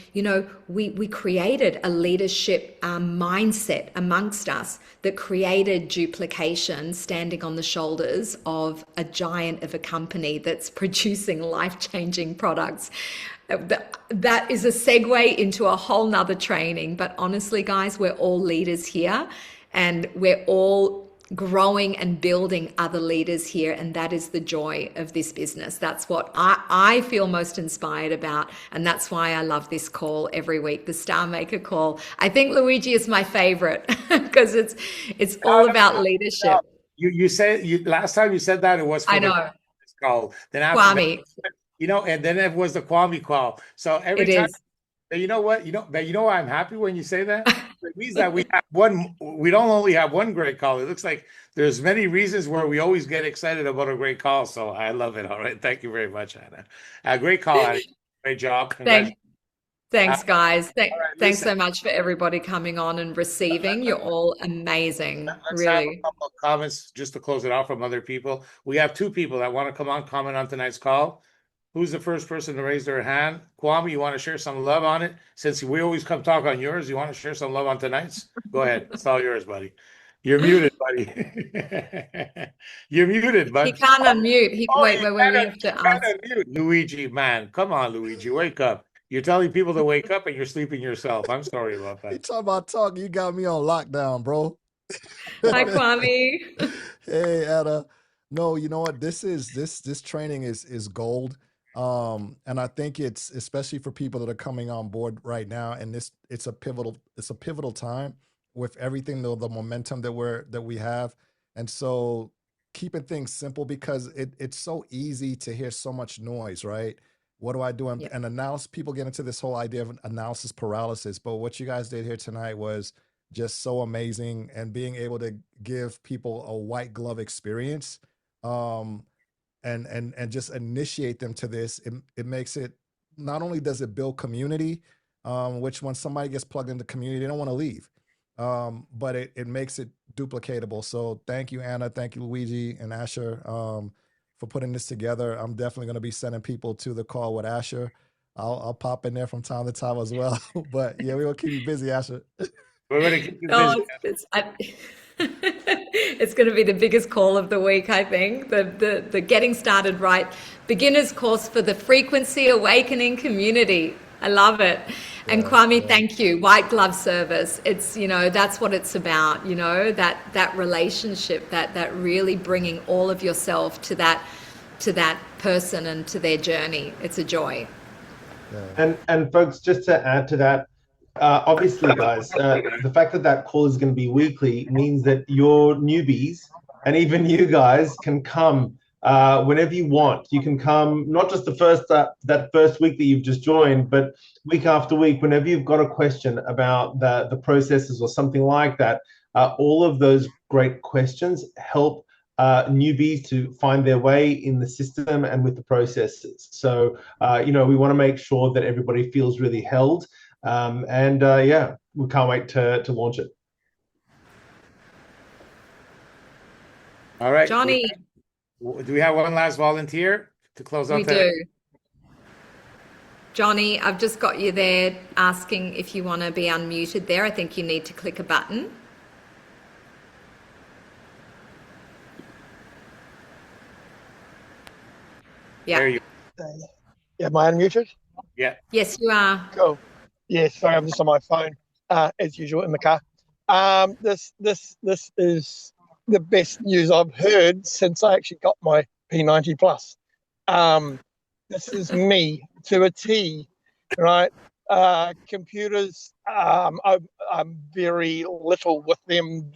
we created a leadership mindset amongst us that created duplication, standing on the shoulders of a giant of a company that's producing life-changing products. That is a segue into a whole nother training. But honestly, guys, we're all leaders here, and we're all growing and building other leaders here. And that is the joy of this business. That's what I feel most inspired about. And that's why I love this call every week, the Star Maker call. I think Luigi is my favorite because it's all about leadership. You said last time you said that it was for I know. call. Then after Kwame. that, and then it was the Kwame call. So every It time, is. you know what, but why I'm happy when you say that? It means that we have one. We don't only have one great call. It looks like there's many reasons where we always get excited about a great call. So I love it. All right, thank you very much, Anna. Great call, Anna. Great job. Thanks, guys. All right, Thanks listen. so much for everybody coming on and receiving. You're all amazing, Let's have a really. couple of comments just to close it off from other people. We have two people that want to come on, comment on tonight's call. Who's the first person to raise their hand? Kwame, you want to share some love on it? Since we always come talk on yours, you want to share some love on tonight's? Go ahead. It's all yours, buddy. You're muted, buddy. You're muted, He bud. can't unmute. Wait, You we have to you ask. gotta mute. Luigi, man. Come on, Luigi. Wake up. You're telling people to wake up and you're sleeping yourself. I'm sorry about You that. talking about talking? You got me on lockdown, bro. Hi, Kwame. Hey, Ada. No, you know what? This training is gold. And I think it's especially for people that are coming on board right now, and it's a pivotal time with everything, the momentum that we have. And so keeping things simple, because it's so easy to hear so much noise, right? What do I do? Yep. And people get into this whole idea of analysis paralysis. But what you guys did here tonight was just so amazing, and being able to give people a white glove experience, and just initiate them to this. It makes it, not only does it build community, which when somebody gets plugged into community, they don't want to leave. But it makes it duplicatable. So thank you, Anna. Thank you, Luigi and Asher, putting this together. I'm definitely going to be sending people to the call with Asher. I'll pop in there from time to time as well. But yeah, we're gonna keep you busy, Asher. We're going to keep you Oh, busy. it's going to be the biggest call of the week, I think. The getting started right beginner's course for the Frequency Awakening community. I love it. And Yeah, Kwame, yeah. thank you. White glove service. It's, that's what it's about, that relationship, that really bringing all of yourself to that person and to their journey. It's a joy. Yeah. And folks, just to add to that, obviously, guys, the fact that that call is going to be weekly means that your newbies and even you guys can come whenever you want. You can come not just that first week that you've just joined, but week after week, whenever you've got a question about the processes or something like that. All of those great questions help newbies to find their way in the system and with the processes. So, we want to make sure that everybody feels really held. Yeah, we can't wait to launch it. All right. Johnny, Do we have one last volunteer to close we out the? do. Johnny, I've just got you there asking if you want to be unmuted there. I think you need to click a button. There Yeah. you. Yeah, am I unmuted? Yeah. Yes, you are. Cool. Yeah, sorry, I'm just on my phone, as usual, in the car. This is the best news I've heard since I actually got my P90 Plus. This is me to a T, right? Computers, I'm very little with them,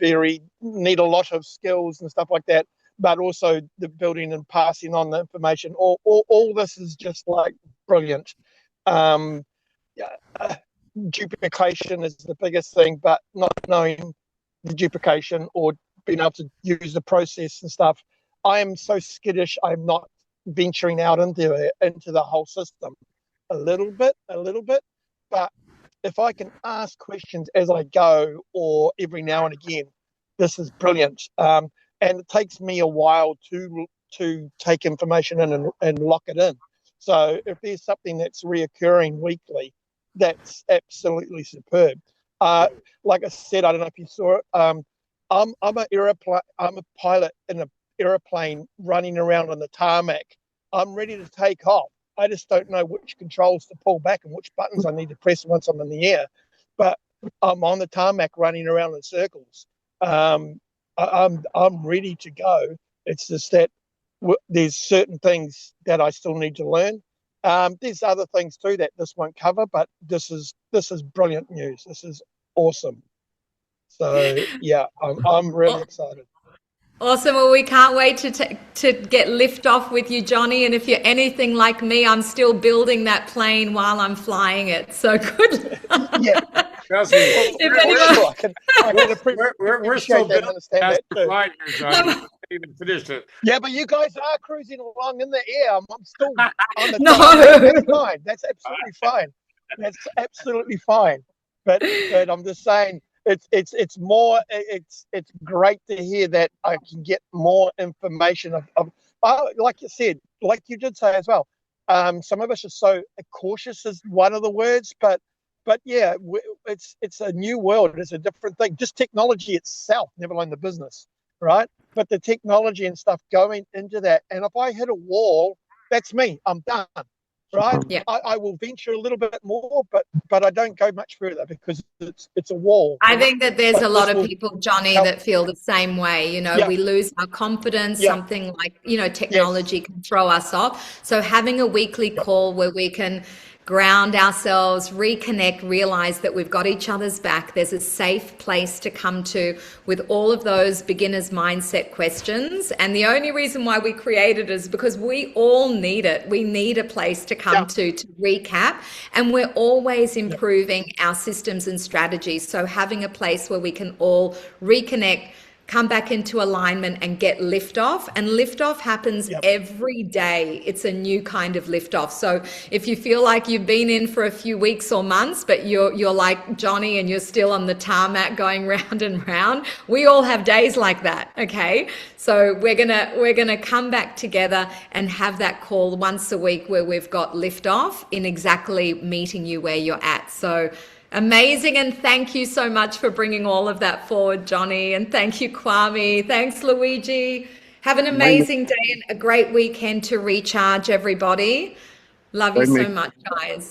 need a lot of skills and stuff like that, but also the building and passing on the information. All this is just like brilliant. Duplication is the biggest thing, but not knowing the duplication or being able to use the process and stuff. I am so skittish. I'm not venturing out into the whole system. A little bit, but if I can ask questions as I go or every now and again, this is brilliant. And it takes me a while to take information in and lock it in. So if there's something that's reoccurring weekly, that's absolutely superb. Like I said, I don't know if you saw it. I'm a pilot in an airplane running around on the tarmac. I'm ready to take off. I just don't know which controls to pull back and which buttons I need to press once I'm in the air. But I'm on the tarmac running around in circles. I'm ready to go. It's just that there's certain things that I still need to learn. There's other things too that this won't cover, but this is brilliant news. This is awesome. So yeah, I'm really excited. Awesome. Well, we can't wait to get lift off with you, Johnny. And if you're anything like me, I'm still building that plane while I'm flying it. So good. Yeah. Trust me. I can We're still appreciate that and building understand as that the too. flight here, Johnny. We haven't even finished it. Yeah, but you guys are cruising along in the air. I'm still on the No. That's fine. That's absolutely fine. That's absolutely fine. But I'm just saying it's more it's great to hear that I can get more information of like you said, like you did say as well. Some of us are so cautious is one of the words, but yeah, it's a new world. It's a different thing. Just technology itself, never mind the business, right? But the technology and stuff going into that. And if I hit a wall, that's me. I'm done, right? Yeah. I will venture a little bit more, but I don't go much further because it's a wall. I think that there's But a lot this of will people, Johnny, help. that feel the same way. Yeah. We lose our confidence. Yeah. Something like, technology can throw us off. So having a weekly call where we can ground ourselves, reconnect, realize that we've got each other's back. There's a safe place to come to with all of those beginner's mindset questions. And the only reason why we created it is because we all need it. We need a place to come to recap. And we're always improving our systems and strategies. So having a place where we can all reconnect, come back into alignment and get liftoff. And liftoff happens every day. It's a new kind of liftoff. So if you feel like you've been in for a few weeks or months, but you're like Johnny and you're still on the tarmac going round and round, we all have days like that. Okay. So we're gonna come back together and have that call once a week where we've got liftoff in exactly meeting you where you're at. So amazing. And thank you so much for bringing all of that forward, Johnny. And thank you, Kwame. Thanks, Luigi. Have an amazing day and a great weekend to recharge, everybody. Love you so much, guys.